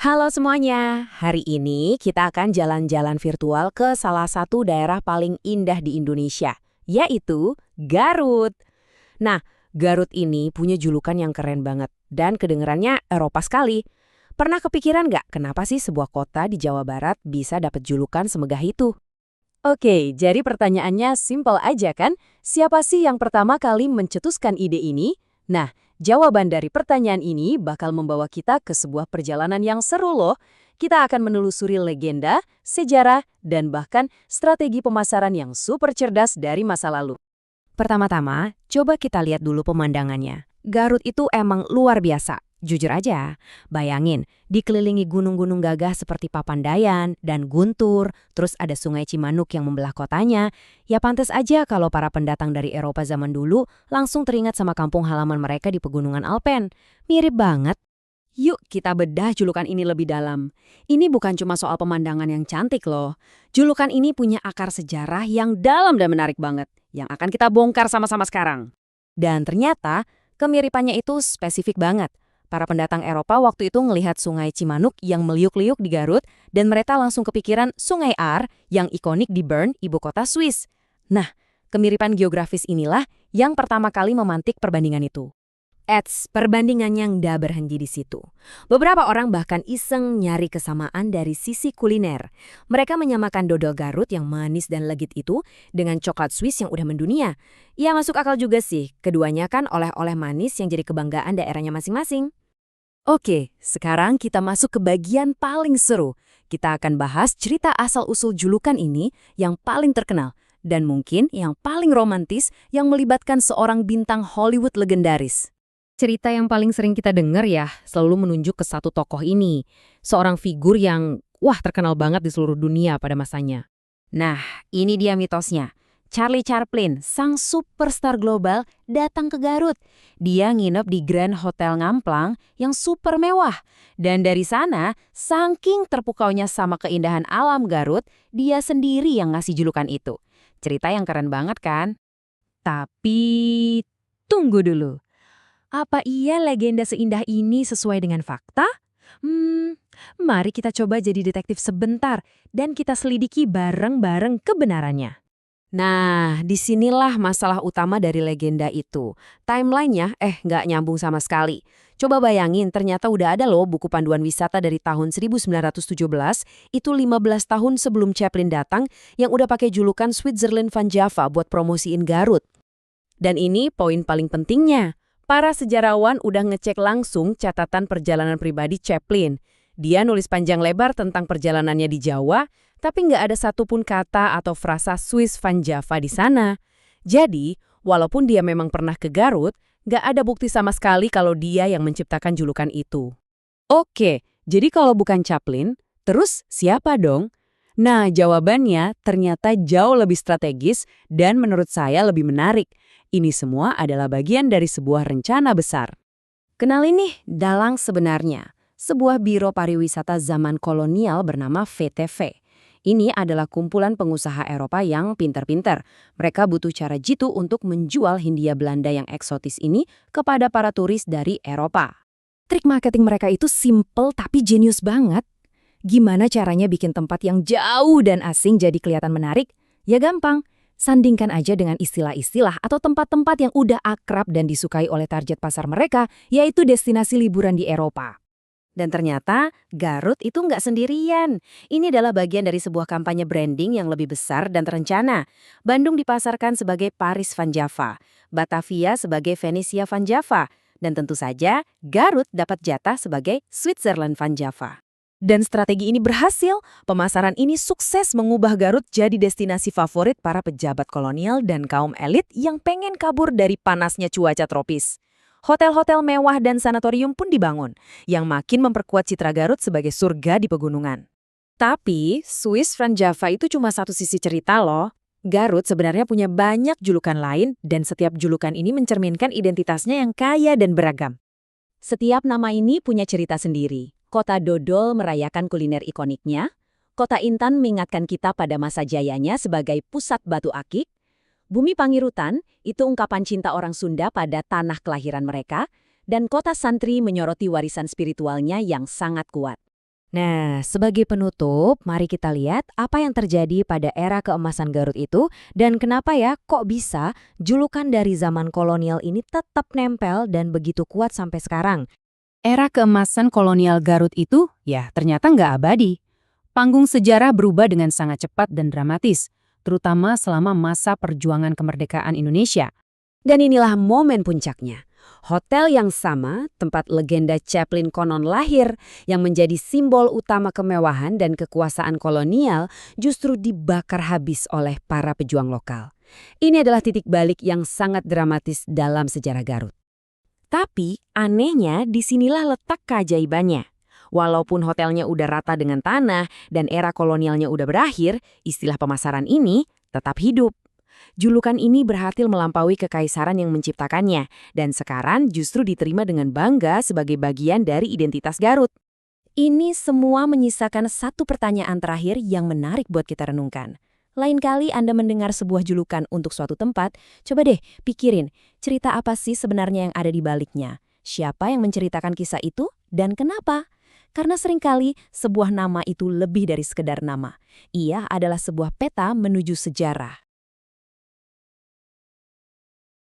Halo semuanya, hari ini kita akan jalan-jalan virtual ke salah satu daerah paling indah di Indonesia, yaitu Garut. Nah, Garut ini punya julukan yang keren banget dan kedengerannya Eropa sekali. Pernah kepikiran nggak kenapa sih sebuah kota di Jawa Barat bisa dapat julukan semegah itu? Oke, jadi pertanyaannya simpel aja kan? Siapa sih yang pertama kali mencetuskan ide ini? Nah, jawaban dari pertanyaan ini bakal membawa kita ke sebuah perjalanan yang seru loh. Kita akan menelusuri legenda, sejarah, dan bahkan strategi pemasaran yang super cerdas dari masa lalu. Pertama-tama, coba kita lihat dulu pemandangannya. Garut itu emang luar biasa. Jujur aja, bayangin, dikelilingi gunung-gunung gagah seperti Papandayan dan Guntur, terus ada sungai Cimanuk yang membelah kotanya. Ya pantas aja kalau para pendatang dari Eropa zaman dulu langsung teringat sama kampung halaman mereka di pegunungan Alpen. Mirip banget. Yuk kita bedah julukan ini lebih dalam. Ini bukan cuma soal pemandangan yang cantik loh. Julukan ini punya akar sejarah yang dalam dan menarik banget, yang akan kita bongkar sama-sama sekarang. Dan ternyata, kemiripannya itu spesifik banget. Para pendatang Eropa waktu itu ngelihat sungai Cimanuk yang meliuk-liuk di Garut dan mereka langsung kepikiran sungai Ar yang ikonik di Bern, ibu kota Swiss. Nah, kemiripan geografis inilah yang pertama kali memantik perbandingan itu. Perbandingannya nggak berhenti di situ. Beberapa orang bahkan iseng nyari kesamaan dari sisi kuliner. Mereka menyamakan dodol Garut yang manis dan legit itu dengan coklat Swiss yang udah mendunia. Ya masuk akal juga sih, keduanya kan oleh-oleh manis yang jadi kebanggaan daerahnya masing-masing. Oke, sekarang kita masuk ke bagian paling seru. Kita akan bahas cerita asal-usul julukan ini yang paling terkenal dan mungkin yang paling romantis yang melibatkan seorang bintang Hollywood legendaris. Cerita yang paling sering kita dengar ya selalu menunjuk ke satu tokoh ini. Seorang figur yang, terkenal banget di seluruh dunia pada masanya. Nah, ini dia mitosnya. Charlie Chaplin, sang superstar global, datang ke Garut. Dia nginep di Grand Hotel Ngamplang yang super mewah. Dan dari sana, saking terpukaunya sama keindahan alam Garut, dia sendiri yang ngasih julukan itu. Cerita yang keren banget kan? Tapi, tunggu dulu. Apa iya legenda seindah ini sesuai dengan fakta? Mari kita coba jadi detektif sebentar dan kita selidiki bareng-bareng kebenarannya. Nah, disinilah masalah utama dari legenda itu. Timelinenya, nggak nyambung sama sekali. Coba bayangin, ternyata udah ada loh buku panduan wisata dari tahun 1917, itu 15 tahun sebelum Chaplin datang, yang udah pakai julukan Switzerland Van Java buat promosiin Garut. Dan ini poin paling pentingnya. Para sejarawan udah ngecek langsung catatan perjalanan pribadi Chaplin. Dia nulis panjang lebar tentang perjalanannya di Jawa, tapi nggak ada satupun kata atau frasa Swiss Van Java di sana. Jadi, walaupun dia memang pernah ke Garut, nggak ada bukti sama sekali kalau dia yang menciptakan julukan itu. Oke, jadi kalau bukan Chaplin, terus siapa dong? Nah, jawabannya ternyata jauh lebih strategis dan menurut saya lebih menarik. Ini semua adalah bagian dari sebuah rencana besar. Kenalin nih, dalang sebenarnya. Sebuah biro pariwisata zaman kolonial bernama VTV. Ini adalah kumpulan pengusaha Eropa yang pinter-pinter. Mereka butuh cara jitu untuk menjual Hindia Belanda yang eksotis ini kepada para turis dari Eropa. Trik marketing mereka itu simple tapi jenius banget. Gimana caranya bikin tempat yang jauh dan asing jadi kelihatan menarik? Ya gampang. Sandingkan aja dengan istilah-istilah atau tempat-tempat yang udah akrab dan disukai oleh target pasar mereka, yaitu destinasi liburan di Eropa. Dan ternyata Garut itu nggak sendirian. Ini adalah bagian dari sebuah kampanye branding yang lebih besar dan terencana. Bandung dipasarkan sebagai Paris Van Java, Batavia sebagai Venesia Van Java, dan tentu saja Garut dapat jatah sebagai Switzerland Van Java. Dan strategi ini berhasil, pemasaran ini sukses mengubah Garut jadi destinasi favorit para pejabat kolonial dan kaum elit yang pengen kabur dari panasnya cuaca tropis. Hotel-hotel mewah dan sanatorium pun dibangun, yang makin memperkuat citra Garut sebagai surga di pegunungan. Tapi, Swiss Van Java itu cuma satu sisi cerita loh. Garut sebenarnya punya banyak julukan lain dan setiap julukan ini mencerminkan identitasnya yang kaya dan beragam. Setiap nama ini punya cerita sendiri. Kota Dodol merayakan kuliner ikoniknya, Kota Intan mengingatkan kita pada masa jayanya sebagai pusat batu akik, Bumi Pangirutan itu ungkapan cinta orang Sunda pada tanah kelahiran mereka, dan Kota Santri menyoroti warisan spiritualnya yang sangat kuat. Nah, sebagai penutup, mari kita lihat apa yang terjadi pada era keemasan Garut itu dan kenapa ya kok bisa julukan dari zaman kolonial ini tetap nempel dan begitu kuat sampai sekarang. Era keemasan kolonial Garut itu, ya ternyata nggak abadi. Panggung sejarah berubah dengan sangat cepat dan dramatis, terutama selama masa perjuangan kemerdekaan Indonesia. Dan inilah momen puncaknya. Hotel yang sama, tempat legenda Chaplin konon lahir, yang menjadi simbol utama kemewahan dan kekuasaan kolonial, justru dibakar habis oleh para pejuang lokal. Ini adalah titik balik yang sangat dramatis dalam sejarah Garut. Tapi anehnya disinilah letak keajaibannya. Walaupun hotelnya udah rata dengan tanah dan era kolonialnya udah berakhir, istilah pemasaran ini tetap hidup. Julukan ini berhasil melampaui kekaisaran yang menciptakannya, dan sekarang justru diterima dengan bangga sebagai bagian dari identitas Garut. Ini semua menyisakan satu pertanyaan terakhir yang menarik buat kita renungkan. Lain kali Anda mendengar sebuah julukan untuk suatu tempat, coba deh pikirin, cerita apa sih sebenarnya yang ada di baliknya? Siapa yang menceritakan kisah itu dan kenapa? Karena seringkali sebuah nama itu lebih dari sekedar nama. Ia adalah sebuah peta menuju sejarah.